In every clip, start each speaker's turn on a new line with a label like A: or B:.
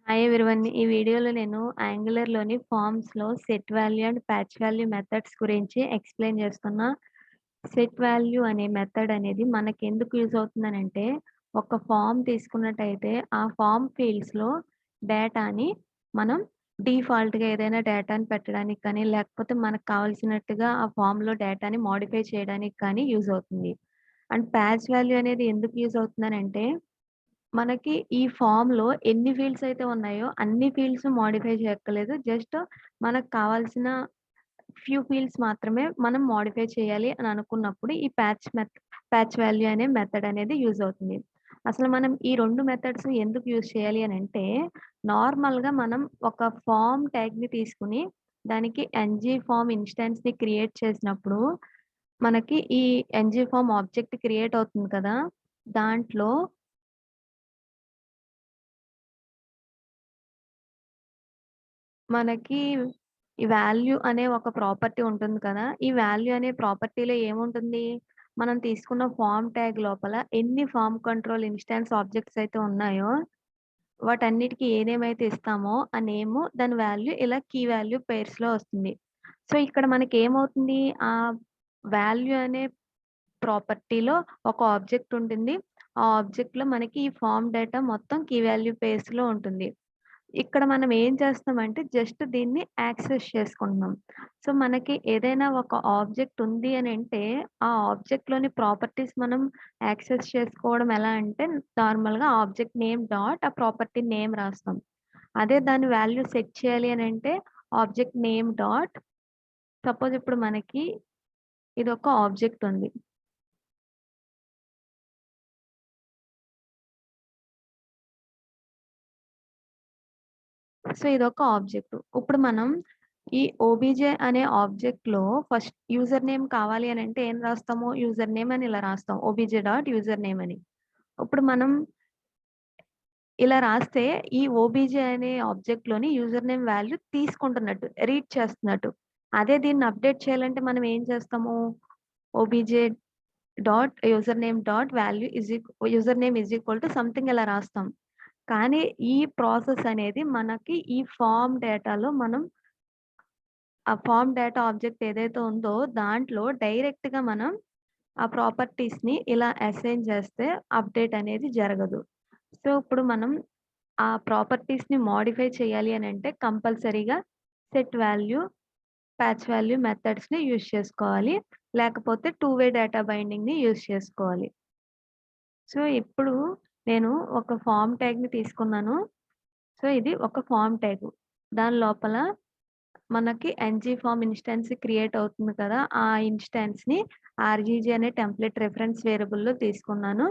A: Hi everyone. ఈ వీడియోలో నేను యాంగులర్‌లోని ఫార్మ్స్‌లో set value and patch value methods గురించి ఎక్స్‌ప్లెయిన్ చేస్తున్నా. సెట్ వాల్యూ అనే మెథడ్ అనేది మనకెందుకు యూజ్ అవుతుందనంటే, ఒక ఫార్మ్ తీసుకున్నట్టయితే ఆ ఫార్మ్ ఫీల్డ్స్‌లో డేటాని మనం డిఫాల్ట్‌గా ఏదైనా డేటాని పెట్టడానికి కానీ, లేకపోతే మనకు కావాల్సినట్టుగా ఆ ఫార్మ్‌లో డేటాని మోడిఫై చేయడానికి కానీ యూజ్ అవుతుంది. అండ్ ప్యాచ్ వాల్యూ అనేది ఎందుకు యూజ్ అవుతుందనంటే, మనకి ఈ ఫార్మ్‌లో ఎన్ని ఫీల్డ్స్ అయితే ఉన్నాయో, అన్ని ఫీల్డ్స్ మోడిఫై చేయక్కర్లేదు. జస్ట్ మనకు కావాల్సిన ఫ్యూ ఫీల్డ్స్ మాత్రమే మనం మోడిఫై చేయాలి అని అనుకున్నప్పుడు, ఈ ప్యాచ్ వాల్యూ అనే మెథడ్ అనేది యూజ్ అవుతుంది. అసలు మనం ఈ 2 మెథడ్స్ ఎందుకు యూజ్ చేయాలి అనంటే, నార్మల్‌గా మనం ఒక ఫార్మ్ ట్యాగ్‌ని తీసుకొని, దానికి ఎన్‌జీ ఫార్మ్ ఇన్‌స్టాన్స్‌ని క్రియేట్ చేసినప్పుడు, మనకి ఈ ఎన్‌జీ ఫార్మ్ ఆబ్జెక్ట్ క్రియేట్ అవుతుంది కదా! దాంట్లో మనకి ఈ వాల్యూ అనే ఒక ప్రాపర్టీ ఉంటుంది కదా! ఈ వాల్యూ అనే ప్రాపర్టీలో ఏముంటుంది? మనం తీసుకున్న ఫార్మ్ ట్యాగ్ లోపల ఎన్ని ఫార్మ్ కంట్రోల్ ఇన్‌స్టాన్స్ ఆబ్జెక్ట్స్ అయితే ఉన్నాయో, వాటన్నిటికి ఏ నేమ్ అయితే ఇస్తామో, ఆ నేము దాని వాల్యూ ఇలా కీ వాల్యూ పెయిర్స్‌లో వస్తుంది. సో, ఇక్కడ మనకేమవుతుంది? వాల్యూ అనే ప్రాపర్టీలో ఒక ఆబ్జెక్ట్ ఉంటుంది. ఆ ఆబ్జెక్ట్‌లో మనకి ఈ ఫార్మ్ డేటా మొత్తం కీ వాల్యూ పెయిర్స్‌లో ఉంటుంది. ఇక్కడ మనం ఏం చేస్తున్నామంటే జస్ట్ దీన్ని యాక్సెస్ చేసుకుంటున్నాం. సో, మనకి ఏదైనా ఒక ఆబ్జెక్ట్ ఉంది అనంటే, ఆ ఆబ్జెక్ట్‌లోని ప్రాపర్టీస్ మనం యాక్సెస్ చేసుకోవడం ఎలా అంటే, నార్మల్‌గా ఆబ్జెక్ట్ నేమ్ డాట్ ఆ ప్రాపర్టీ నేమ్ రాస్తాం. అదే దాని వాల్యూ సెట్ చేయాలి అనంటే, ఆబ్జెక్ట్ నేమ్ డాట్ సపోజ్ ఇప్పుడు మనకి ఇదొక ఆబ్జెక్ట్ ఉంది. సో, ఇదొక ఆబ్జెక్ట్. ఇప్పుడు మనం ఈ ఓబీజే అనే ఆబ్జెక్ట్‌లో ఫస్ట్ యూజర్ నేమ్ కావాలి అనంటే ఏం రాస్తాము? యూజర్ నేమ్ అని ఇలా రాస్తాం. ఓబీజే డాట్ యూజర్ నేమ్ అని. ఇప్పుడు మనం ఇలా రాస్తే ఈ ఓబీజే అనే ఆబ్జెక్ట్‌లోని యూజర్ నేమ్ వాల్యూ తీసుకుంటున్నట్టు, రీడ్ చేస్తున్నట్టు. అదే దీన్ని అప్డేట్ చేయాలంటే మనం ఏం చేస్తాము? OBJ dot user name dot value user name is equal to something ఇలా రాస్తాం. కానీ ఈ ప్రాసెస్ అనేది మనకి ఈ ఫార్మ్ డేటాలో మనం ఆ ఫార్మ్ డేటా ఆబ్జెక్ట్ ఏదైతే ఉందో దాంట్లో డైరెక్ట్‌గా మనం ఆ ప్రాపర్టీస్‌ని ఇలా అసైన్ చేస్తే అప్డేట్ అనేది జరగదు. సో, ఇప్పుడు మనం ఆ ప్రాపర్టీస్‌ని మోడిఫై చేయాలి అనంటే కంపల్సరీగా సెట్ వాల్యూ, ప్యాచ్ వాల్యూ మెథడ్స్‌ని యూజ్ చేసుకోవాలి. లేకపోతే టూ వే డేటా బైండింగ్‌ని యూజ్ చేసుకోవాలి. సో, ఇప్పుడు నేను ఒక ఫార్మ్ ట్యాగ్‌ని తీసుకున్నాను. సో, ఇది ఒక ఫార్మ్ ట్యాగ్. దాని లోపల మనకి ఎన్‌జీ ఫార్మ్ ఇన్‌స్టాన్స్ క్రియేట్ అవుతుంది కదా! ఆ ఇన్‌స్టాన్స్‌ని ఆర్‌జీజీ అనే టెంప్లేట్ రిఫరెన్స్ వేరియబుల్‌లో తీసుకున్నాను.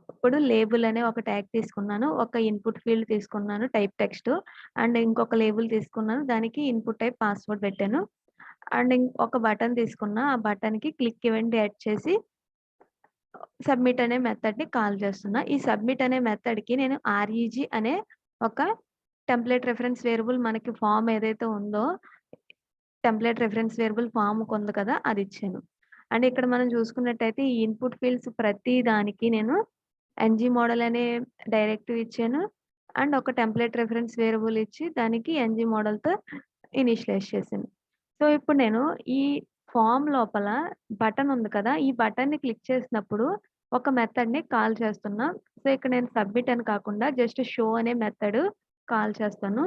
A: ఇప్పుడు లేబుల్ అనే ఒక ట్యాగ్ తీసుకున్నాను. ఒక ఇన్‌పుట్ ఫీల్డ్ తీసుకున్నాను టైప్ టెక్స్ట్. అండ్ ఇంకొక లేబుల్ తీసుకున్నాను. దానికి ఇన్‌పుట్ టైప్ పాస్వర్డ్ పెట్టాను. అండ్ ఒక బటన్ తీసుకున్నా. ఆ బటన్‌కి క్లిక్ ఈవెంట్ యాడ్ చేసి సబ్మిట్ అనే మెథడ్‌ని కాల్ చేస్తున్నా. ఈ సబ్మిట్ అనే మెథడ్‌కి నేను ఆర్‌ఈజీ అనే ఒక టెంప్లేట్ రిఫరెన్స్ వేరియబుల్ మనకి ఫార్మ్ ఏదైతే ఉందో టెంప్లేట్ రిఫరెన్స్ వేరియబుల్ ఫార్మ్‌కుంది కదా! అదిచ్చాను. అండ్ ఇక్కడ మనం చూసుకున్నట్టయితే ఈ ఇన్‌పుట్ ఫీల్డ్స్ ప్రతి దానికి నేను ఎన్‌జీ మోడల్ అనే డైరెక్టివ్ ఇచ్చాను. అండ్ ఒక టెంప్లేట్ రిఫరెన్స్ వేరియబుల్ ఇచ్చి దానికి ఎన్‌జీ మోడల్‌తో ఇనిషియలైజ్ చేశాను. సో, ఇప్పుడు నేను ఈ ఫార్మ్ లోపల బటన్ ఉంది కదా! ఈ బటన్‌ని క్లిక్ చేసినప్పుడు ఒక మెథడ్‌ని కాల్ చేస్తున్నా. సో, ఇక్కడ నేను సబ్మిట్ అని కాకుండా జస్ట్ షో అనే మెథడ్ కాల్ చేస్తాను.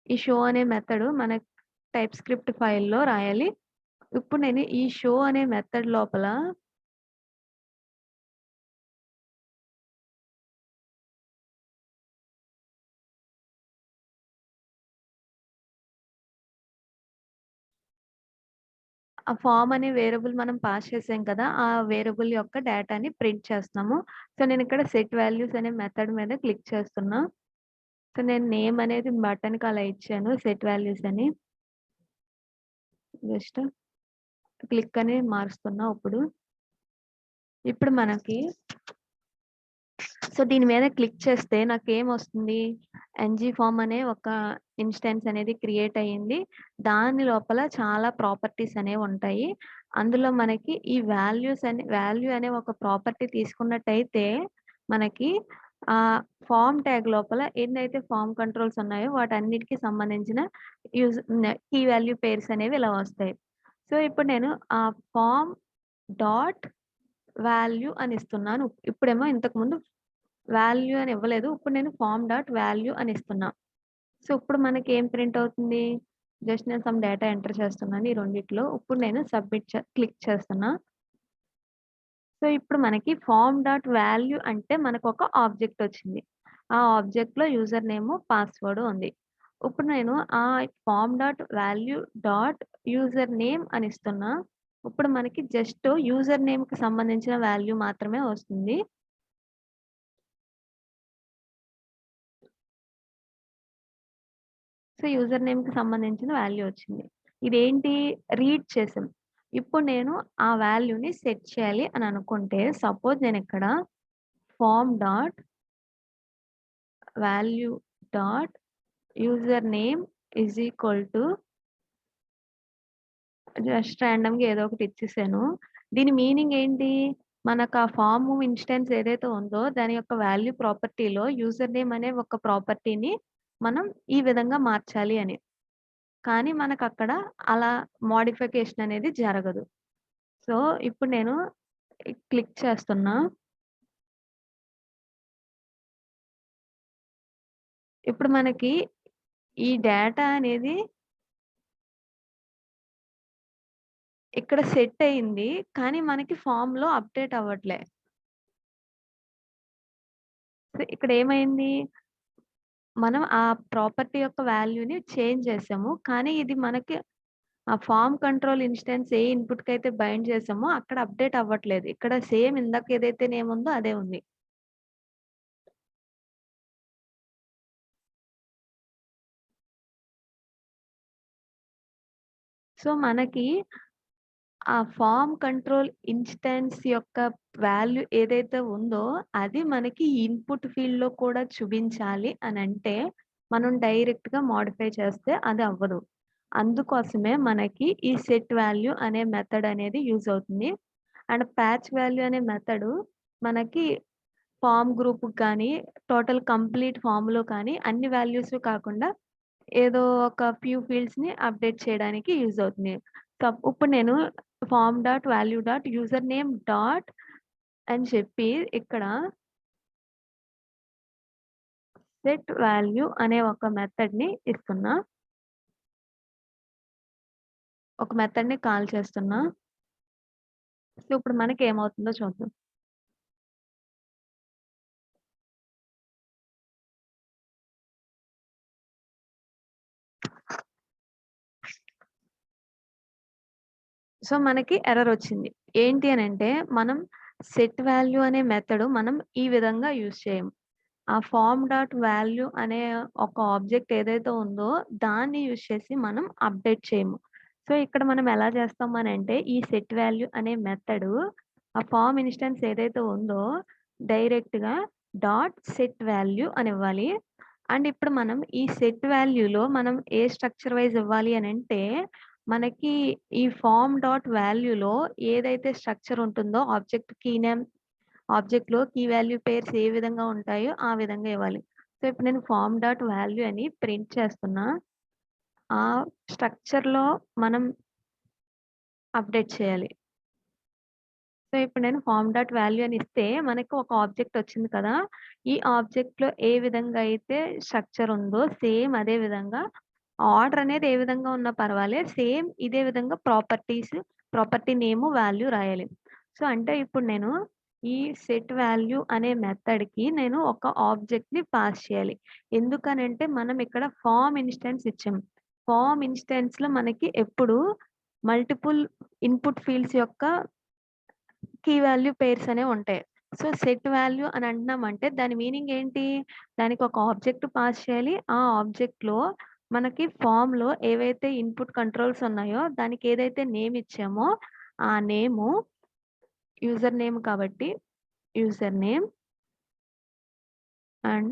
A: ఈ షో అనే మెథడ్ మన టైప్ స్క్రిప్ట్ ఫైల్‌లో రాయాలి. ఇప్పుడు నేను ఈ షో అనే మెథడ్ లోపల ఆ ఫార్మ్ అనే వేరియబుల్ మనం పాస్ చేసాం కదా! ఆ వేరియబుల్ యొక్క డేటాని ప్రింట్ చేస్తున్నాము. సో, నేనిక్కడ సెట్ వాల్యూస్ అనే మెథడ్ మీద క్లిక్ చేస్తున్నా. సో, నేను నేమ్ అనేది బటన్‌కి అలా ఇచ్చాను సెట్ వాల్యూస్ అని. జస్ట్ క్లిక్ అని మారుస్తున్నా ఇప్పుడు. ఇప్పుడు మనకి సో, దీని మీద క్లిక్ చేస్తే నాకేమొస్తుంది? ఎన్‌జీ ఫార్మ్ అనే ఒక ఇన్‌స్టాన్స్ అనేది క్రియేట్ అయ్యింది. దాని లోపల చాలా ప్రాపర్టీస్ అనేవుంటాయి. అందులో మనకి ఈ వాల్యూ అనే ఒక ప్రాపర్టీ తీసుకున్నట్టయితే మనకి ఫార్మ్ ట్యాగ్ లోపల ఎన్నైతే ఫార్మ్ కంట్రోల్స్ ఉన్నాయో వాటన్నిటికి సంబంధించిన కీ వాల్యూ పెయిర్స్ అనేవి ఇలా వస్తాయి. సో, ఇప్పుడు నేను ఫార్మ్ డాట్ వాల్యూ అని ఇస్తున్నాను. ఇప్పుడేమో ఇంతకుముందు వాల్యూ అని ఇవ్వలేదు. ఇప్పుడు నేను ఫార్మ్ డాట్ వాల్యూ అని ఇస్తున్నా. సో, ఇప్పుడు మనకి ఏం ప్రింట్ అవుతుంది? జస్ట్ నేను సమ్ డేటా ఎంటర్ చేస్తున్నాను ఈ రెండిట్లో. ఇప్పుడు నేను సబ్మిట్ క్లిక్ చేస్తున్నా. సో, ఇప్పుడు మనకి ఫార్మ్ డాట్ వాల్యూ అంటే మనకొక ఆబ్జెక్ట్ వచ్చింది. ఆ ఆబ్జెక్ట్‌లో యూజర్ నేము, పాస్వర్డ్ ఉంది. ఇప్పుడు నేను form dot value dot user name అని ఇస్తున్నా. ఇప్పుడు మనకి జస్ట్ యూజర్ నేమ్‌కి సంబంధించిన వాల్యూ మాత్రమే వస్తుంది. సో, యూజర్ నేమ్‌కి సంబంధించిన వాల్యూ వచ్చింది. ఇదేంటి రీడ్ చేసాం. ఇప్పుడు నేను ఆ వాల్యూని సెట్ చేయాలి అని అనుకుంటే సపోజ్ నేనిక్కడ form dot value dot user name is equal to just రాండమ్‌గా ఏదో ఒకటి ఇచ్చేసాను. దీని మీనింగ్ ఏంటి? మనకు ఆ ఫార్మ్ ఇన్‌స్టాన్స్ ఏదైతే ఉందో దాని యొక్క వాల్యూ ప్రాపర్టీలో యూజర్ నేమ్ అనే ఒక ప్రాపర్టీని మనం ఈ విధంగా మార్చాలి అని. కానీ మనకక్కడ అలా మోడిఫికేషన్ అనేది జరగదు. సో, ఇప్పుడు నేను క్లిక్ చేస్తున్నా. ఇప్పుడు మనకి ఈ డేటా అనేది ఇక్కడ సెట్ అయింది. కానీ మనకి ఫార్మ్‌లో అప్‌డేట్ అవ్వట్లే. సో, ఇక్కడేమైంది? మనం ఆ ప్రాపర్టీ యొక్క వాల్యూని చేంజ్ చేసాము. కానీ ఇది మనకి ఆ ఫార్మ్ కంట్రోల్ ఇన్‌స్టాన్స్ ఏ ఇన్‌పుట్‌కైతే బైండ్ చేసామో అక్కడ అప్‌డేట్ అవ్వట్లేదు. ఇక్కడ సేమ్ ఇందాక ఏదైతే నేమ్ ఉందో అదే ఉంది. సో, మనకి ఆ ఫార్మ్ కంట్రోల్ ఇన్‌స్టాన్స్ యొక్క వాల్యూ ఏదైతే ఉందో, అది మనకి ఇన్‌పుట్ ఫీల్డ్‌లో కూడా చూపించాలి అనంటే, మనం డైరెక్ట్‌గా మోడిఫై చేస్తే అది అవ్వదు. అందుకోసమే మనకి ఈ సెట్ వాల్యూ అనే మెథడ్ అనేది యూజ్ అవుతుంది. అండ్ ప్యాచ్ వాల్యూ అనే మెథడు మనకి ఫార్మ్ గ్రూప్‌కి కానీ, టోటల్ కంప్లీట్ ఫార్మ్‌లో కానీ అన్ని వాల్యూస్ కాకుండా ఏదో ఒక ఫ్యూ ఫీల్డ్స్‌ని అప్‌డేట్ చేయడానికి యూజ్ అవుతుంది. ఇప్పుడు నేను form dot value dot user name dot అని చెప్పి ఇక్కడ సెట్ వాల్యూ అనే ఒక మెథడ్‌ని ఇస్తున్నా. ఒక మెథడ్‌ని కాల్ చేస్తున్నా. సో, ఇప్పుడు మనకి ఏమవుతుందో చూద్దాం. సో, మనకి ఎర్రర్ వచ్చింది. ఏంటి అనంటే మనం సెట్ వాల్యూ అనే మెథడ్ మనం ఈ విధంగా యూజ్ చేయము. ఆ ఫార్మ్ డాట్ వాల్యూ అనే ఒక ఆబ్జెక్ట్ ఏదైతే ఉందో దాన్ని యూజ్ చేసి మనం అప్‌డేట్ చేయము. సో, ఇక్కడ మనం ఎలా చేస్తాం అనంటే ఈ సెట్ వాల్యూ అనే మెథడు ఆ ఫార్మ్ ఇన్‌స్టాన్స్ ఏదైతే ఉందో డైరెక్ట్‌గా డాట్ సెట్ వాల్యూ అని ఇవ్వాలి. అండ్ ఇప్పుడు మనం ఈ సెట్ వాల్యూలో మనం ఏ స్ట్రక్చర్ వైస్ ఇవ్వాలి అనంటే మనకి ఈ ఫార్మ్ డాట్ వాల్యూలో ఏదైతే స్ట్రక్చర్ ఉంటుందో ఆబ్జెక్ట్ కీ నేమ్ ఆబ్జెక్ట్‌లో కీ వాల్యూ పెయిర్స్ ఏ విధంగా ఉంటాయో ఆ విధంగా ఇవ్వాలి. సో, ఇప్పుడు నేను ఫార్మ్ డాట్ వాల్యూ అని ప్రింట్ చేస్తున్నా. ఆ స్ట్రక్చర్‌లో మనం అప్‌డేట్ చేయాలి. సో, ఇప్పుడు నేను ఫార్మ్ డాట్ వాల్యూ అని ఇస్తే మనకు ఒక ఆబ్జెక్ట్ వచ్చింది కదా! ఈ ఆబ్జెక్ట్‌లో ఏ విధంగా అయితే స్ట్రక్చర్ ఉందో సేమ్ అదే విధంగా ఆర్డర్ అనేది ఏ విధంగా ఉన్నా పర్వాలేదు. సేమ్ ఇదే విధంగా ప్రాపర్టీ నేము, వాల్యూ రాయాలి. సో, అంటే ఇప్పుడు నేను ఈ సెట్ వాల్యూ అనే మెథడ్‌కి నేను ఒక ఆబ్జెక్ట్‌ని పాస్ చేయాలి. ఎందుకనంటే మనం ఇక్కడ ఫార్మ్ ఇన్‌స్టాన్స్ ఇచ్చాం. ఫార్మ్ ఇన్‌స్టాన్స్‌లో మనకి ఎప్పుడు మల్టిపుల్ ఇన్‌పుట్ ఫీల్డ్స్ యొక్క కీ వాల్యూ పెయిర్స్ అనేవుంటాయి. సో, సెట్ వాల్యూ అని అంటున్నామంటే దాని మీనింగ్ ఏంటి? దానికి ఒక ఆబ్జెక్ట్ పాస్ చేయాలి. ఆ ఆబ్జెక్ట్‌లో మనకి ఫార్మ్‌లో ఏవైతే ఇన్‌పుట్ కంట్రోల్స్ ఉన్నాయో దానికి ఏదైతే నేమ్ ఇచ్చామో ఆ నేము యూజర్ నేమ్ కాబట్టి యూజర్ నేమ్ అండ్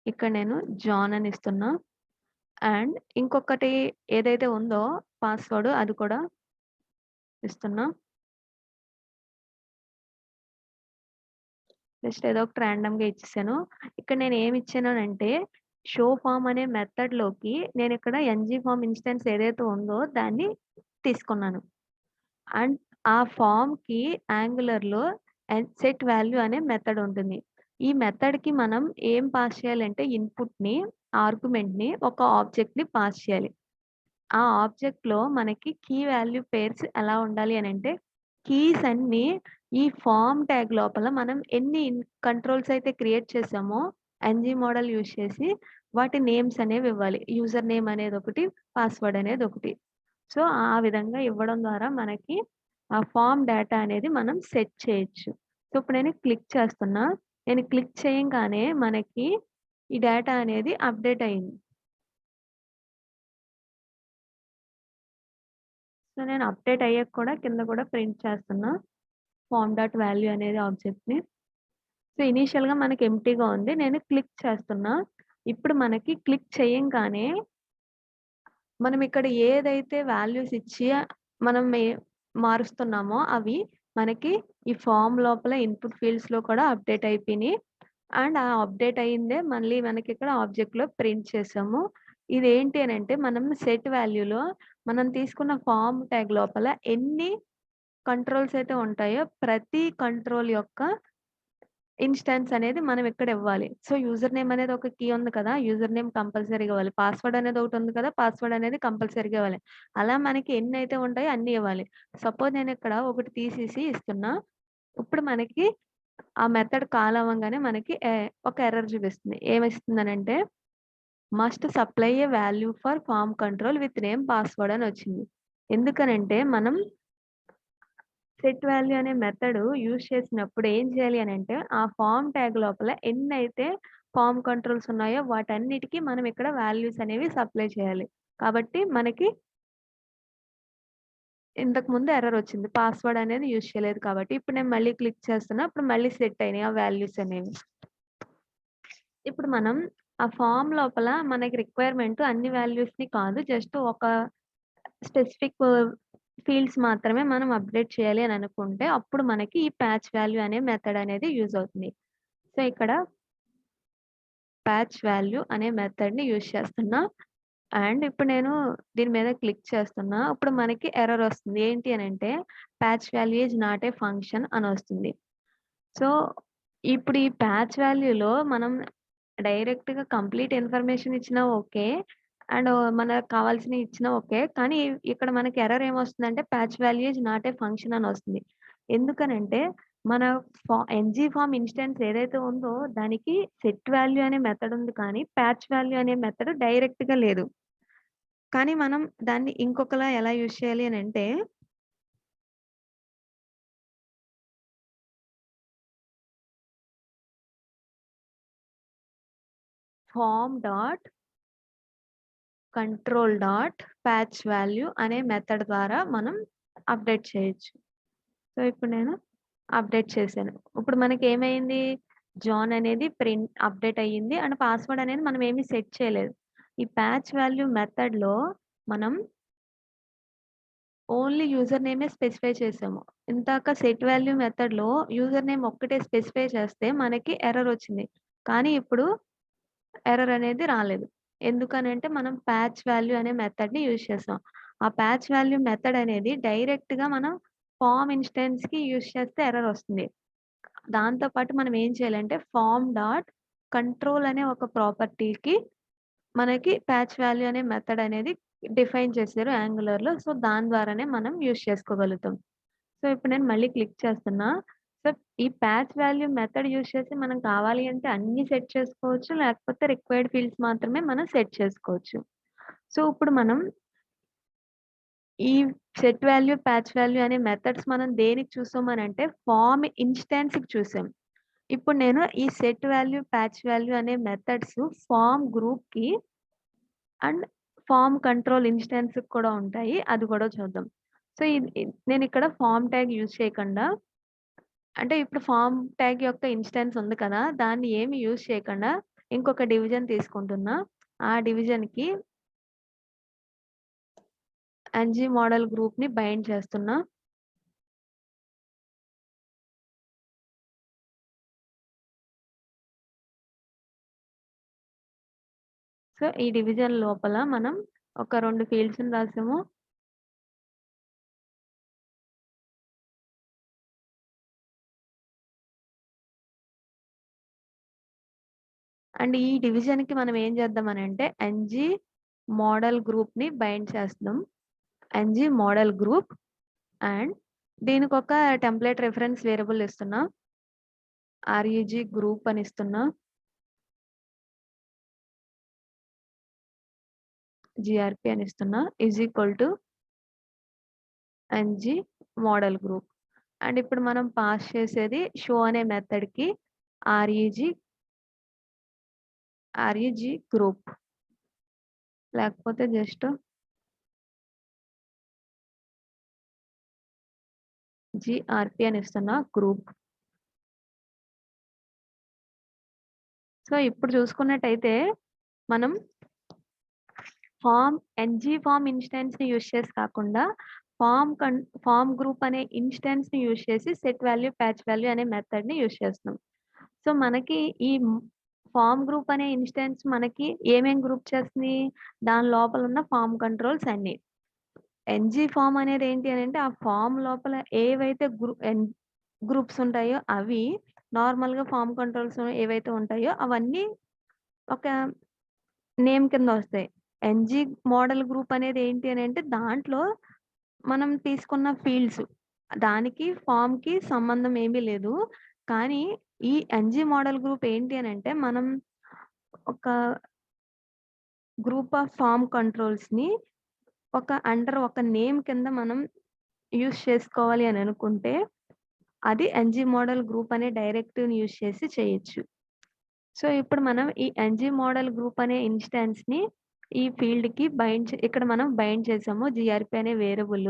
A: ఇక్కడ నేను జాన్ అని ఇస్తున్నా. అండ్ ఇంకొకటి ఏదైతే ఉందో పాస్వర్డ్ అది కూడా ఇస్తున్నా. జస్ట్ ఏదో ఒకటి రాండమ్‌గా ఇచ్చేసాను. ఇక్కడ నేను ఏమి ఇచ్చాననంటే, షో ఫార్మ్ అనే మెథడ్‌లోకి నేనిక్కడ ఎన్‌జీ ఫార్మ్ ఇన్‌స్టాన్స్ ఏదైతే ఉందో దాన్ని తీసుకున్నాను. అండ్ ఆ ఫార్మ్‌కి యాంగులర్‌లో సెట్ వాల్యూ అనే మెథడ్ ఉంటుంది. ఈ మెథడ్‌కి మనం ఏం పాస్ చేయాలంటే ఇన్‌పుట్‌ని, ఆర్గ్యుమెంట్‌ని ఒక ఆబ్జెక్ట్‌ని పాస్ చేయాలి. ఆ ఆబ్జెక్ట్‌లో మనకి కీ వాల్యూ పెయిర్స్ ఎలా ఉండాలి అనంటే, కీస్ అన్నీ ఈ ఫార్మ్ ట్యాగ్ లోపల మనం ఎన్ని కంట్రోల్స్ అయితే క్రియేట్ చేసామో ఎన్‌జీ మోడల్ యూజ్ చేసి వాటి నేమ్స్ అనేవి ఇవ్వాలి. యూజర్ నేమ్ అనేదొకటి, పాస్వర్డ్ అనేదొకటి. సో, ఆ విధంగా ఇవ్వడం ద్వారా మనకి ఆ ఫార్మ్ డేటా అనేది మనం సెట్ చేయొచ్చు. సో, ఇప్పుడు నేను క్లిక్ చేస్తున్నా. నేను క్లిక్ చేయంగానే మనకి ఈ డేటా అనేది అప్‌డేట్ అయింది. సో, నేను అప్‌డేట్ అయ్యాక కూడా కింద కూడా ప్రింట్ చేస్తున్నా. ఫార్మ్ డాట్ వాల్యూ అనేది ఆబ్జెక్ట్‌ని. సో, ఇనీషియల్‌గా మనకి ఎంప్టీగా ఉంది. నేను క్లిక్ చేస్తున్నా. ఇప్పుడు మనకి క్లిక్ చేయంగానే మనం ఇక్కడ ఏదైతే వాల్యూస్ ఇచ్చి మనం మారుస్తున్నామో అవి మనకి ఈ ఫార్మ్ లోపల ఇన్‌పుట్ ఫీల్డ్స్‌లో కూడా అప్‌డేట్ అయిపోయినియి. అండ్ ఆ అప్‌డేట్ అయిందే మళ్ళీ మనకిక్కడ ఆబ్జెక్ట్‌లో ప్రింట్ చేసాము. ఇదేంటి అనంటే మనం సెట్ వాల్యూలో మనం తీసుకున్న ఫార్మ్ ట్యాగ్ లోపల ఎన్ని కంట్రోల్స్ అయితే ఉంటాయో ప్రతి కంట్రోల్ యొక్క ఇన్‌స్టాన్స్ అనేది మనం ఇక్కడ ఇవ్వాలి. సో, యూజర్ నేమ్ అనేది ఒక కీ ఉంది కదా! యూజర్ నేమ్ కంపల్సరీగా ఇవ్వాలి. పాస్వర్డ్ అనేది ఒకటి ఉంది కదా! పాస్వర్డ్ అనేది కంపల్సరీగా ఇవ్వాలి. అలా మనకి ఎన్నైతే ఉంటాయో అన్నీ ఇవ్వాలి. సపోజ్ నేనిక్కడ ఒకటి తీసేసి ఇస్తున్నా. ఇప్పుడు మనకి ఆ మెథడ్ కాల్ అవ్వంగానే మనకి ఒక ఎర్రర్ చూపిస్తుంది. ఏమిస్తుందనంటే must supply a value for form control with name password అని వచ్చింది. ఎందుకనంటే మనం సెట్ వాల్యూ అనే మెథడ్ యూజ్ చేసినప్పుడు ఏం చేయాలి అనంటే, ఆ ఫార్మ్ ట్యాగ్ లోపల ఎన్నైతే ఫార్మ్ కంట్రోల్స్ ఉన్నాయో వాటన్నిటికి మనం ఇక్కడ వాల్యూస్ అనేవి సప్లై చేయాలి. కాబట్టి మనకి ఇంతకు ముందు ఎర్రర్ వచ్చింది. పాస్వర్డ్ అనేది యూజ్ చేయలేదు కాబట్టి. ఇప్పుడు నేను మళ్ళీ క్లిక్ చేస్తున్నా. ఇప్పుడు మళ్ళీ సెట్ అయినాయి ఆ వాల్యూస్ అనేవి. ఇప్పుడు మనం ఆ ఫార్మ్ లోపల మనకి రిక్వైర్మెంట్ అన్ని వాల్యూస్‌ని కాదు. జస్ట్ ఒక స్పెసిఫిక్ ఫీల్డ్స్ మాత్రమే మనం అప్‌డేట్ చేయాలి అని అనుకుంటే, అప్పుడు మనకి ఈ ప్యాచ్ వాల్యూ అనే మెథడ్ అనేది యూజ్ అవుతుంది. సో, ఇక్కడ ప్యాచ్ వాల్యూ అనే మెథడ్‌ని యూజ్ చేస్తున్నా. అండ్ ఇప్పుడు నేను దీని మీద క్లిక్ చేస్తున్నా. ఇప్పుడు మనకి ఎర్రర్ వస్తుంది. ఏంటి అనంటే, patch value is not a function అనొస్తుంది. సో, ఇప్పుడు ఈ ప్యాచ్ వాల్యూలో మనం డైరెక్ట్‌గా కంప్లీట్ ఇన్ఫర్మేషన్ ఇచ్చినా ఓకే. అండ్ మనకు కావాల్సినయి ఇచ్చినా ఓకే. కానీ ఇక్కడ మనకి ఎర్రర్ ఏమొస్తుందంటే patch value is not a function అనొస్తుంది. ఎందుకనంటే మన ఎన్‌జీ ఫార్మ్ ఇన్‌స్టాన్స్ ఏదైతే ఉందో దానికి సెట్ వాల్యూ అనే మెథడ్ ఉంది కానీ ప్యాచ్ వాల్యూ అనే మెథడ్ డైరెక్ట్‌గా లేదు. కానీ మనం దాన్ని ఇంకొకలా ఎలా యూజ్ చేయాలి అనంటే form dot control dot patch value అనే మెథడ్ ద్వారా మనం అప్‌డేట్ చేయొచ్చు. సో, ఇప్పుడు నేను అప్‌డేట్ చేశాను. ఇప్పుడు మనకేమైంది? జాన్ అనేది అప్‌డేట్ అయ్యింది. అండ్ పాస్వర్డ్ అనేది మనం ఏమి సెట్ చేయలేదు. ఈ ప్యాచ్ వాల్యూ మెథడ్‌లో మనం ఓన్లీ యూజర్ నేమే స్పెసిఫై చేసాము. ఇందాక సెట్ వాల్యూ మెథడ్‌లో యూజర్ నేమ్ ఒక్కటే స్పెసిఫై చేస్తే మనకి ఎర్రర్ వచ్చింది. కానీ ఇప్పుడు ఎర్రర్ అనేది రాలేదు. ఎందుకనంటే మనం ప్యాచ్ వాల్యూ అనే మెథడ్‌ని యూజ్ చేసాం. ఆ ప్యాచ్ వాల్యూ మెథడ్ అనేది డైరెక్ట్‌గా మనం ఫార్మ్ ఇన్‌స్టాన్స్‌కి యూజ్ చేస్తే ఎర్రర్ వస్తుంది. దాంతో పాటు మనం ఏం చేయాలంటే ఫార్మ్ డాట్ కంట్రోల్ అనే ఒక ప్రాపర్టీకి మనకి ప్యాచ్ వాల్యూ అనే మెథడ్ అనేది డిఫైన్ చేశారు యాంగులర్‌లో. సో, దాని ద్వారానే మనం యూజ్ చేసుకోగలుగుతాం. సో, ఇప్పుడు నేను మళ్ళీ క్లిక్ చేస్తున్నా. సో, ఈ ప్యాచ్ వాల్యూ మెథడ్ యూజ్ చేసి మనం కావాలి అంటే అన్నీ సెట్ చేసుకోవచ్చు. లేకపోతే రిక్వైర్డ్ ఫీల్డ్స్ మాత్రమే మనం సెట్ చేసుకోవచ్చు. సో, ఇప్పుడు మనం ఈ సెట్ వాల్యూ, ప్యాచ్ వాల్యూ అనే మెథడ్స్ మనం దేనికి చూసామనంటే ఫార్మ్ ఇన్‌స్టాన్స్‌కి చూసాం. ఇప్పుడు నేను ఈ సెట్ వాల్యూ, ప్యాచ్ వాల్యూ అనే మెథడ్స్ ఫార్మ్ గ్రూప్‌కి అండ్ ఫార్మ్ కంట్రోల్ ఇన్‌స్టాన్స్‌కి కూడా ఉంటాయి. అది కూడా చూద్దాం. సో, నేనిక్కడ ఫార్మ్ ట్యాగ్ యూజ్ చేయకుండా అంటే ఇప్పుడు ఫార్మ్ ట్యాగ్ యొక్క ఇన్‌స్టాన్స్ ఉంది కదా! దాన్ని ఏమి యూజ్ చేయకుండా ఇంకొక డివిజన్ తీసుకుంటున్నా. ఆ డివిజన్‌కి ఎన్‌జీ మోడల్ గ్రూప్‌ని బైండ్ చేస్తున్నా. సో, ఈ డివిజన్ లోపల మనం ఒక 2 ఫీల్డ్స్‌ని రాసాము. అండ్ ఈ డివిజన్‌కి మనం ఏం చేద్దామనంటే ఎన్‌జీ మోడల్ గ్రూప్‌ని బైండ్ చేస్తున్నాం. ఎన్‌జీ మోడల్ గ్రూప్ అండ్ దీనికొక టెంప్లేట్ రిఫరెన్స్ వేరియబుల్ ఇస్తున్నా. ఆర్‌యుజీ గ్రూప్ అని ఇస్తున్నా. జీఆర్‌పీ అని ఇస్తున్నా. Is equal to NG model group. And ఇప్పుడు మనం పాస్ చేసేది షో అనే మెథడ్‌కి ఆర్‌యుజీ గ్రూప్. లేకపోతే జస్ట్ జీఆర్‌పీ అని ఇస్తున్నా గ్రూప్. సో, ఇప్పుడు చూసుకున్నట్టయితే మనం ఎన్‌జీ ఫార్మ్ ఇన్‌స్టాన్స్‌ని యూజ్ చేసి కాకుండా ఫార్మ్ గ్రూప్ అనే ఇన్‌స్టాన్స్‌ని యూజ్ చేసి సెట్ వాల్యూ, ప్యాచ్ వాల్యూ అనే మెథడ్‌ని యూజ్ చేస్తున్నాం. సో, మనకి ఈ ఫార్మ్ గ్రూప్ అనే ఇన్‌స్టాన్స్ మనకి ఏమేం గ్రూప్ చేస్తుంది? దాని లోపల ఉన్న ఫార్మ్ కంట్రోల్స్ అన్నీ. ఎన్‌జీ ఫార్మ్ అనేది ఏంటి అనంటే ఆ ఫార్మ్ లోపల ఏవైతే గ్రూప్స్ ఉంటాయో అవి నార్మల్‌గా ఫార్మ్ కంట్రోల్స్ ఏవైతే ఉంటాయో అవన్నీ ఒక నేమ్ కింద వస్తాయి. ఎన్‌జీ మోడల్ గ్రూప్ అనేది ఏంటి అనంటే దాంట్లో మనం తీసుకున్న ఫీల్డ్స్. దానికి ఫార్మ్‌కి సంబంధం ఏమీ లేదు. కానీ ఈ ఎన్‌జీ మోడల్ గ్రూప్ ఏంటి అనంటే మనం ఒక గ్రూప్ ఆఫ్ ఫార్మ్ కంట్రోల్స్‌ని అండర్ ఒక నేమ్ కింద మనం యూజ్ చేసుకోవాలి అని అనుకుంటే అది ఎన్‌జీ మోడల్ గ్రూప్ అనే డైరెక్టివ్‌ని యూజ్ చేసి చేయొచ్చు. సో, ఇప్పుడు మనం ఈ ఎన్‌జీ మోడల్ గ్రూప్ అనే ఇన్‌స్టాన్స్‌ని ఈ ఫీల్డ్‌కి ఇక్కడ మనం బైండ్ చేసాము. జీఆర్‌పీ అనే వేరియబుల్.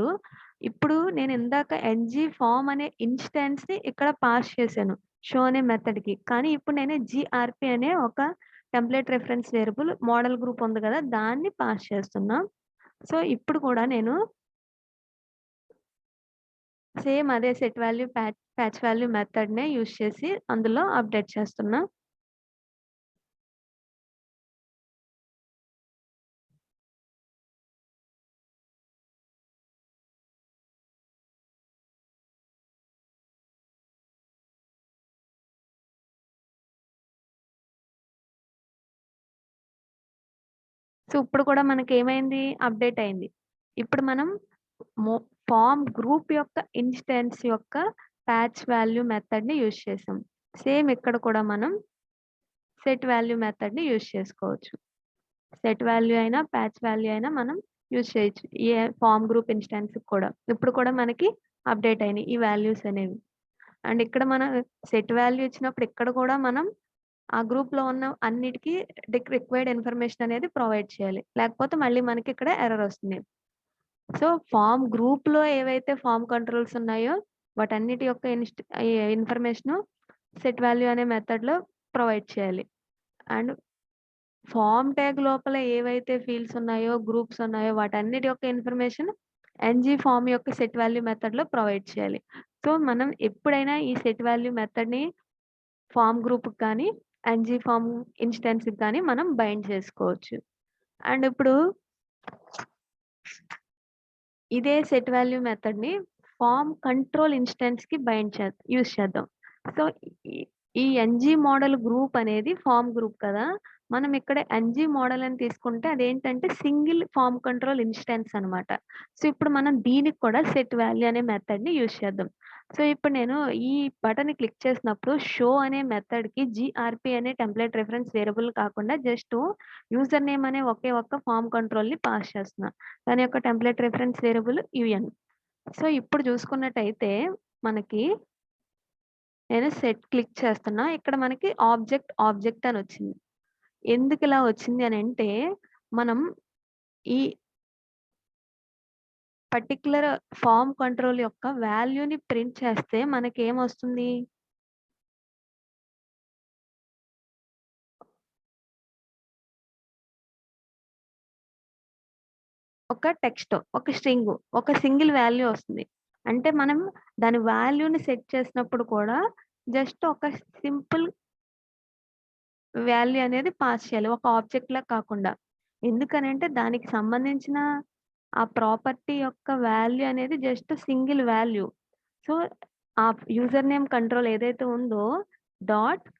A: ఇప్పుడు నేను ఇందాక ఎన్‌జీ ఫార్మ్ అనే ఇన్‌స్టాన్స్‌ని ఇక్కడ పాస్ చేశాను. షో అనే మెథడ్‌కి. కానీ ఇప్పుడు నేను జీఆర్‌పీ అనే ఒక template reference variable model group ఉంది కదా! దాన్ని పాస్ చేస్తున్నా. సో, ఇప్పుడు కూడా నేను సేమ్ అదే సెట్ వాల్యూ, ప్యాచ్ వాల్యూ మెథడ్‌నే యూజ్ చేసి అందులో అప్డేట్ చేస్తున్నా. సో, ఇప్పుడు కూడా మనకేమైంది? అప్డేట్ అయింది. ఇప్పుడు మనం మొ ఫార్మ్ గ్రూప్ యొక్క ఇన్‌స్టాన్స్ యొక్క ప్యాచ్ వాల్యూ మెథడ్‌ని యూజ్ చేసాం. సేమ్ ఇక్కడ కూడా మనం సెట్ వాల్యూ మెథడ్‌ని యూజ్ చేసుకోవచ్చు. సెట్ వాల్యూ అయినా, ప్యాచ్ వాల్యూ అయినా మనం యూజ్ చేయొచ్చు. ఫార్మ్ గ్రూప్ ఇన్‌స్టాన్స్‌కి కూడా. ఇప్పుడు కూడా మనకి అప్డేట్ అయినాయి ఈ వాల్యూస్ అనేవి. అండ్ ఇక్కడ మనం సెట్ వాల్యూ ఇచ్చినప్పుడు ఇక్కడ కూడా మనం ఆ గ్రూప్‌లో ఉన్న అన్నిటికి రిక్వైర్డ్ ఇన్ఫర్మేషన్ అనేది ప్రొవైడ్ చేయాలి. లేకపోతే మళ్ళీ మనకి ఇక్కడ ఎర్రర్ వస్తుంది. సో, ఫార్మ్ గ్రూప్‌లో ఏవైతే ఫార్మ్ కంట్రోల్స్ ఉన్నాయో వాటన్నిటి యొక్క ఇన్ఫర్మేషను సెట్ వాల్యూ అనే మెథడ్‌లో ప్రొవైడ్ చేయాలి. అండ్ ఫార్మ్ ట్యాగ్ లోపల ఏవైతే ఫీల్డ్స్ ఉన్నాయో, గ్రూప్స్ ఉన్నాయో వాటన్నిటి యొక్క ఇన్ఫర్మేషన్ ఎన్‌జీ ఫార్మ్ యొక్క సెట్ వాల్యూ మెథడ్‌లో ప్రొవైడ్ చేయాలి. సో, మనం ఎప్పుడైనా ఈ సెట్ వాల్యూ మెథడ్‌ని ఫార్మ్ గ్రూప్‌కి కానీ, ఎన్‌జీ ఫార్మ్ ఇన్‌స్టాన్స్‌కి కానీ మనం బైండ్ చేసుకోవచ్చు. అండ్ ఇప్పుడు ఇదే సెట్ వాల్యూ మెథడ్‌ని ఫార్మ్ కంట్రోల్ ఇన్‌స్టాన్స్‌కి యూజ్ చేద్దాం. సో, ఈ ఈ ఎన్‌జీ మోడల్ గ్రూప్ అనేది ఫార్మ్ గ్రూప్ కదా! మనం ఇక్కడ ఎన్‌జీ మోడల్ అని తీసుకుంటే అదేంటంటే సింగిల్ ఫార్మ్ కంట్రోల్ ఇన్‌స్టాన్స్ అనమాట. సో, ఇప్పుడు మనం దీనికి కూడా సెట్ వాల్యూ అనే మెథడ్‌ని యూజ్ చేద్దాం. సో, ఇప్పుడు నేను ఈ బటన్‌ని క్లిక్ చేసినప్పుడు షో అనే మెథడ్‌కి జీఆర్‌పీ అనే టెంప్లేట్ రిఫరెన్స్ వేరియబుల్ కాకుండా జస్ట్ యూజర్ నేమ్ అనే ఒకే ఒక్క ఫార్మ్ కంట్రోల్‌ని పాస్ చేస్తున్నా. దాని యొక్క template reference variable UN. So, ఇప్పుడు చూసుకున్నట్టయితే మనకి నేను సెట్ క్లిక్ చేస్తున్నా. ఇక్కడ మనకి ఆబ్జెక్ట్ అనొచ్చింది. ఎందుకిలా వచ్చింది అనంటే, మనం ఈ పర్టిక్యులర్ ఫార్మ్ కంట్రోల్ యొక్క వాల్యూని ప్రింట్ చేస్తే మనకేమొస్తుంది? ఒక టెక్స్ట్, ఒక స్ట్రింగ్, ఒక సింగిల్ వాల్యూ వస్తుంది. అంటే మనం దాని వాల్యూని సెట్ చేసినప్పుడు కూడా జస్ట్ ఒక సింపుల్ వాల్యూ అనేది పాస్ చేయాలి. ఒక ఆబ్జెక్ట్‌లా కాకుండా. ఎందుకనంటే దానికి సంబంధించిన ఆ ప్రాపర్టీ యొక్క వాల్యూ అనేది జస్ట్ సింగిల్ వాల్యూ. సో, ఆ యూజర్ నేమ్ కంట్రోల్ ఏదైతే ఉందో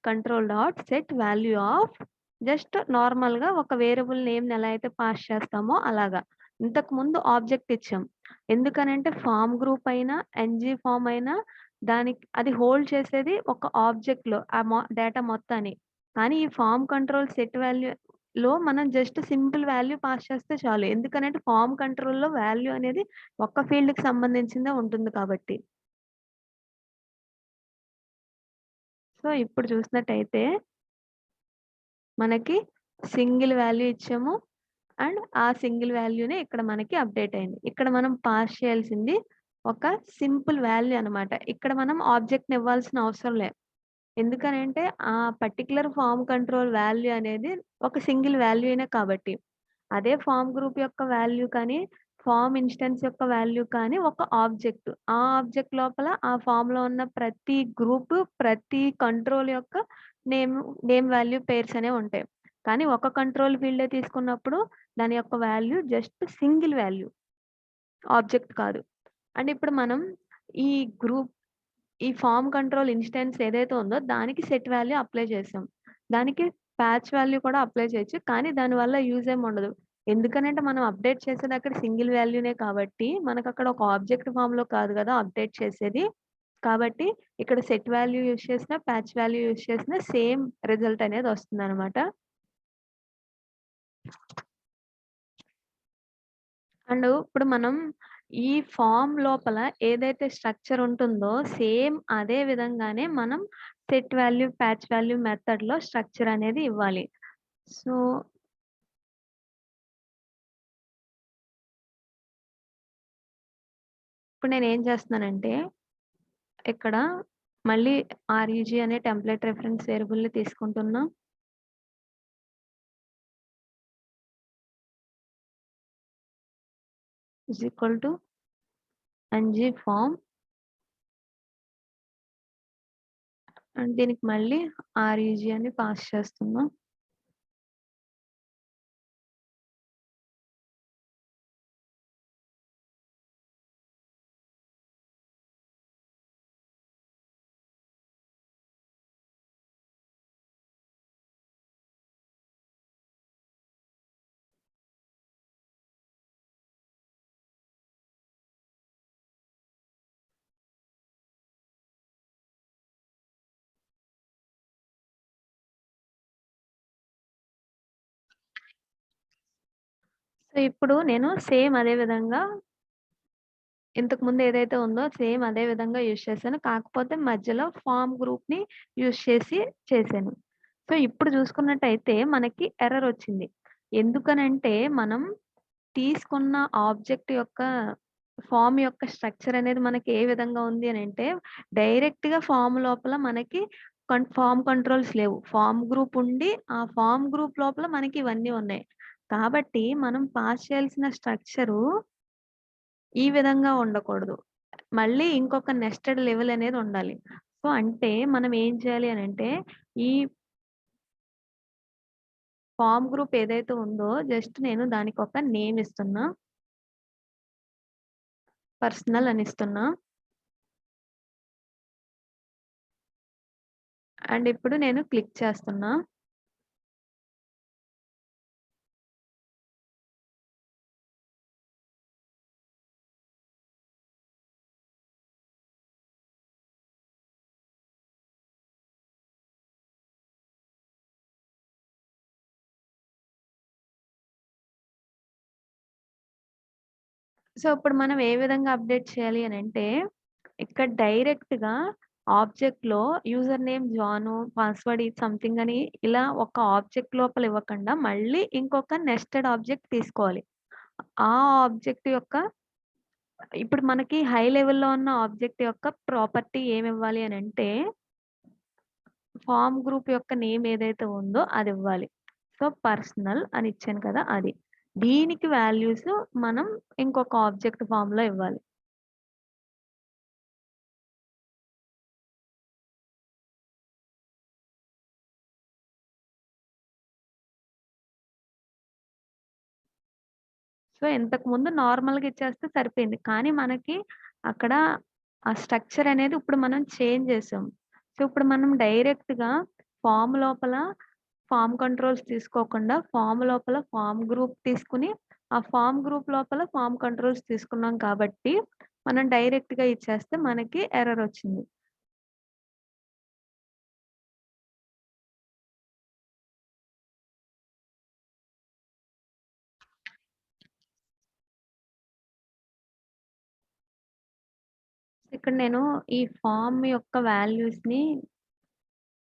A: control dot set value of just నార్మల్‌గా ఒక వేరియబుల్ నేమ్‌ని ఎలా అయితే పాస్ చేస్తామో అలాగా. ఇంతకుముందు ఆబ్జెక్ట్ ఇచ్చాం. ఎందుకనంటే ఫార్మ్ గ్రూప్ అయినా, ఎన్‌జీ ఫార్మ్ అయినా దానికి అది హోల్డ్ చేసేది ఒక ఆబ్జెక్ట్‌లో ఆ డేటా మొత్తాన్ని. కానీ ఈ ఫార్మ్ కంట్రోల్ సెట్ వాల్యూలో మనం జస్ట్ సింపుల్ వాల్యూ పాస్ చేస్తే చాలు. ఎందుకనంటే ఫార్మ్ కంట్రోల్‌లో వాల్యూ అనేది ఒక్క ఫీల్డ్‌కి సంబంధించిందే ఉంటుంది కాబట్టి. సో, ఇప్పుడు చూసినట్టయితే మనకి సింగిల్ వాల్యూ ఇచ్చాము. అండ్ ఆ సింగిల్ వాల్యూనే ఇక్కడ మనకి అప్డేట్ అయింది. ఇక్కడ మనం పాస్ చేయాల్సింది ఒక సింపుల్ వాల్యూ అనమాట. ఇక్కడ మనం ఆబ్జెక్ట్‌ని ఇవ్వాల్సిన అవసరం లే. ఎందుకనంటే ఆ పర్టిక్యులర్ ఫార్మ్ కంట్రోల్ వాల్యూ అనేది ఒక సింగిల్ వాల్యూనే కాబట్టి. అదే ఫార్మ్ గ్రూప్ యొక్క వాల్యూ కానీ, ఫార్మ్ ఇన్‌స్టెన్స్ యొక్క వాల్యూ కానీ ఒక ఆబ్జెక్ట్. ఆ ఆబ్జెక్ట్ లోపల ఆ ఫార్మ్‌లో ఉన్న ప్రతి గ్రూప్, ప్రతి కంట్రోల్ యొక్క నేమ్ నేమ్ వాల్యూ పెయిర్స్ అనేవి ఉంటాయి. కానీ ఒక కంట్రోల్ ఫీల్డే తీసుకున్నప్పుడు దాని యొక్క value just single value. Object కాదు. అండ్ ఇప్పుడు మనం ఈ గ్రూప్ ఈ ఫార్మ్ కంట్రోల్ ఇన్‌స్టెన్స్ ఏదైతే ఉందో దానికి సెట్ వాల్యూ అప్లై చేసాం. దానికి ప్యాచ్ వాల్యూ కూడా అప్లై చేయొచ్చు. కానీ దానివల్ల యూజ్ ఏమి ఉండదు. ఎందుకనంటే మనం అప్డేట్ చేసేది అక్కడ సింగిల్ వాల్యూనే కాబట్టి, మనకక్కడ ఒక ఆబ్జెక్ట్ ఫార్మ్‌లో కాదు గదా! అప్డేట్ చేసేది. కాబట్టి ఇక్కడ సెట్ వాల్యూ యూజ్ చేసినా, ప్యాచ్ వాల్యూ యూజ్ చేసినా సేమ్ రిజల్ట్ అనేది వస్తుందనమాట. అండ్ ఇప్పుడు మనం ఈ ఫార్మ్ లోపల ఏదైతే స్ట్రక్చర్ ఉంటుందో సేమ్ అదే విధంగానే మనం సెట్ వాల్యూ, ప్యాచ్ వాల్యూ మెథడ్‌లో స్ట్రక్చర్ అనేది ఇవ్వాలి. సో, ఇప్పుడు నేనేం చేస్తున్నానంటే ఇక్కడ మళ్ళీ ఆర్‌యుజి అనే టెంప్లేట్ రిఫరెన్స్ వేరియబుల్‌ని తీసుకుంటున్నా. Is equal to NG form and దీనికి మళ్ళీ ఆర్‌యుజి అని పాస్ చేస్తున్నా. సో, ఇప్పుడు నేను సేమ్ అదే విధంగా ఇంతకుముందు ఏదైతే ఉందో సేమ్ అదే విధంగా యూజ్ చేశాను. కాకపోతే మధ్యలో ఫార్మ్ గ్రూప్‌ని యూజ్ చేసి చేశాను. సో, ఇప్పుడు చూసుకున్నట్టయితే మనకి ఎర్రర్ వచ్చింది. ఎందుకనంటే మనం తీసుకున్న ఆబ్జెక్ట్ యొక్క ఫార్మ్ యొక్క స్ట్రక్చర్ అనేది మనకి ఏ విధంగా ఉంది అనంటే డైరెక్ట్‌గా ఫార్మ్ లోపల మనకి ఫార్మ్ కంట్రోల్స్ లేవు. ఫార్మ్ గ్రూప్ ఉండి ఆ ఫార్మ్ గ్రూప్ లోపల మనకి ఇవన్నీ ఉన్నాయి. కాబట్టి మనం పాస్ చేయాల్సిన స్ట్రక్చరు ఈ విధంగా ఉండకూడదు. మళ్ళీ ఇంకొక నెస్టెడ్ లెవెల్ అనేది ఉండాలి. సో, అంటే మనం ఏం చేయాలి అనంటే, ఈ ఫార్మ్ గ్రూప్ ఏదైతే ఉందో జస్ట్ నేను దానికొక నేమ్ ఇస్తున్నా. పర్సనల్ అని ఇస్తున్నా. అండ్ ఇప్పుడు నేను క్లిక్ చేస్తున్నా. సో, ఇప్పుడు మనం ఏ విధంగా అప్డేట్ చేయాలి అనంటే, ఇక్కడ డైరెక్ట్‌గా ఆబ్జెక్ట్‌లో యూజర్ నేమ్ జాను, పాస్వర్డ్ ఇది సంథింగ్ అని ఇలా ఒక ఆబ్జెక్ట్ లోపల ఇవ్వకుండా మళ్ళీ ఇంకొక నెస్టెడ్ ఆబ్జెక్ట్ తీసుకోవాలి. ఆ ఆబ్జెక్ట్ యొక్క ఇప్పుడు మనకి హై లెవెల్‌లో ఉన్న ఆబ్జెక్ట్ యొక్క ప్రాపర్టీ ఏమివ్వాలి అనంటే, ఫార్మ్ గ్రూప్ యొక్క నేమ్ ఏదైతే ఉందో అదివ్వాలి. సో, పర్సనల్ అని ఇచ్చాను కదా! అది. దీనికి వాల్యూస్ మనం ఇంకొక ఆబ్జెక్ట్ ఫార్మ్‌లో ఇవ్వాలి. సో, ఇంతకుముందు నార్మల్‌గా ఇచ్చేస్తే సరిపోయింది. కానీ మనకి అక్కడ ఆ స్ట్రక్చర్ అనేది ఇప్పుడు మనం చేంజ్ చేసాం. సో, ఇప్పుడు మనం డైరెక్ట్‌గా ఫార్మ్ లోపల ఫార్మ్ కంట్రోల్స్ తీసుకోకుండా ఫార్మ్ లోపల ఫార్మ్ గ్రూప్ తీసుకొని, ఆ ఫార్మ్ గ్రూప్ లోపల ఫార్మ్ కంట్రోల్స్ తీసుకున్నాం కాబట్టి, మనం డైరెక్ట్‌గా ఇచ్చేస్తే మనకి ఎర్రర్ వచ్చింది. ఇక్కడ నేను ఈ ఫార్మ్ యొక్క వాల్యూస్‌ని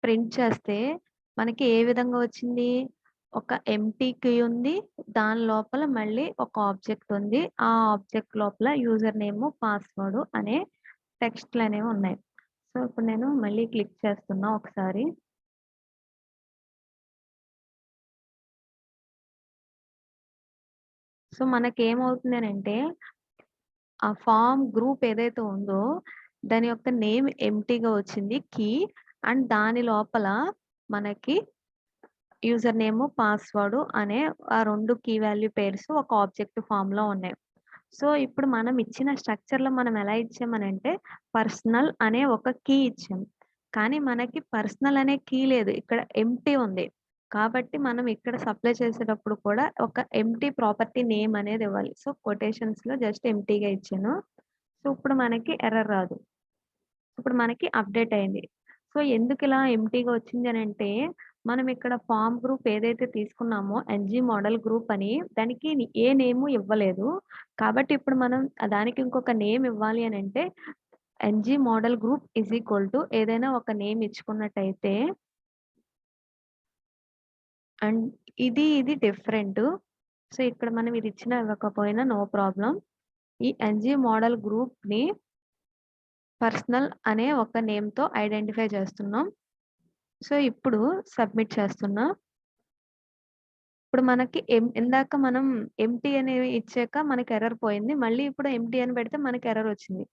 A: ప్రింట్ చేస్తే మనకి ఏ విధంగా వచ్చింది? ఒక ఎంప్టీ కీ ఉంది. దాని లోపల మళ్ళీ ఒక ఆబ్జెక్ట్ ఉంది. ఆ ఆబ్జెక్ట్ లోపల యూజర్ నేమ్, పాస్వర్డ్ అనే టెక్స్ట్‌లనేవి ఉన్నాయి. సో, ఇప్పుడు నేను మళ్ళీ క్లిక్ చేస్తున్నా ఒకసారి. సో, మనకేమవుతుందనంటే ఆ ఫార్మ్ గ్రూప్ ఏదైతే ఉందో దాని యొక్క నేమ్ ఎంప్టీగా వచ్చింది కీ. అండ్ దాని లోపల మనకి యూజర్ నేమ్, పాస్వర్డ్ అనే ఆ 2 కీ వాల్యూ పెయిర్స్ ఒక ఆబ్జెక్ట్ ఫార్మ్‌లో ఉన్నాయి. సో, ఇప్పుడు మనం ఇచ్చిన స్ట్రక్చర్‌లో మనం ఎలా ఇచ్చామనంటే, పర్సనల్ అనే ఒక కీ ఇచ్చాం. కానీ మనకి పర్సనల్ అనే కీ లేదు. ఇక్కడ ఎంప్టీ ఉంది. కాబట్టి మనం ఇక్కడ సప్లై చేసేటప్పుడు కూడా ఒక ఎంప్టీ ప్రాపర్టీ నేమ్ అనేది ఇవ్వాలి. సో, కొటేషన్స్‌లో జస్ట్ ఎంప్టీగా ఇచ్చాను. సో, ఇప్పుడు మనకి ఎర్రర్ రాదు. ఇప్పుడు మనకి అప్‌డేట్ అయింది. సో, ఎందుకిలా ఎంప్టీగా వచ్చింది అనంటే, మనం ఇక్కడ ఫార్మ్ గ్రూప్ ఏదైతే తీసుకున్నామో ఎన్‌జీ మోడల్ గ్రూప్ అని దానికి ఏ నేము ఇవ్వలేదు. కాబట్టి ఇప్పుడు మనం దానికి ఇంకొక నేమ్ ఇవ్వాలి అనంటే NG model group is equal to ఏదైనా ఒక నేమ్ ఇచ్చుకున్నట్టయితే అండ్ ఇది డిఫరెంటు. సో, ఇక్కడ మనం ఇది ఇచ్చినా ఇవ్వకపోయినా నో ప్రాబ్లమ్. ఈ ఎన్‌జీ మోడల్ గ్రూప్‌ని పర్సనల్ అనే ఒక నేమ్‌తో ఐడెంటిఫై చేస్తున్నాం. సో, ఇప్పుడు సబ్మిట్ చేస్తున్నా. ఇప్పుడు మనకి ఇందాక మనం ఎంప్టీ అనేవి ఇచ్చాక మనకి ఎర్రర్ పోయింది. మళ్ళీ ఇప్పుడు ఎంప్టీ అని పెడితే మనకి ఎర్రర్ వచ్చింది.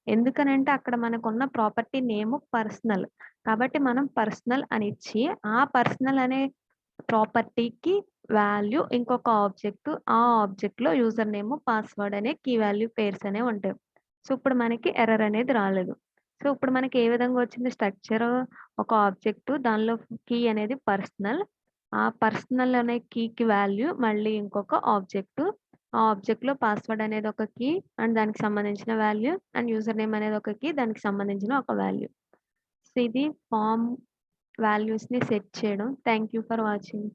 A: ఎందుకనంటే అక్కడ మనకున్న ప్రాపర్టీ నేమ్ పర్సనల్. కాబట్టి మనం పర్సనల్ అని ఇచ్చి, ఆ పర్సనల్ అనే ప్రాపర్టీకి వాల్యూ ఇంకొక ఆబ్జెక్ట్. ఆ ఆబ్జెక్ట్‌లో యూజర్ నేమ్, పాస్వర్డ్ అనే కీ వాల్యూ పెయిర్స్ అనేవి ఉంటాయి. సో, ఇప్పుడు మనకి ఎర్రర్ అనేది రాలేదు. సో, ఇప్పుడు మనకి ఏ విధంగా వచ్చింది స్ట్రక్చర్ ఒక ఆబ్జెక్ట్ దానిలో కీ అనేది పర్సనల్. ఆ పర్సనల్ అనే కీకి వాల్యూ మళ్ళీ ఇంకొక ఆబ్జెక్ట్. ఆ ఆబ్జెక్ట్‌లో పాస్వర్డ్ అనేది ఒక కీ అండ్ దానికి సంబంధించిన వాల్యూ అండ్ యూజర్ నేమ్ అనేది ఒక కీ దానికి సంబంధించిన ఒక వాల్యూ. సో, ఇది ఫార్మ్ వాల్యూస్‌ని సెట్ చేయడం. Thank you for watching.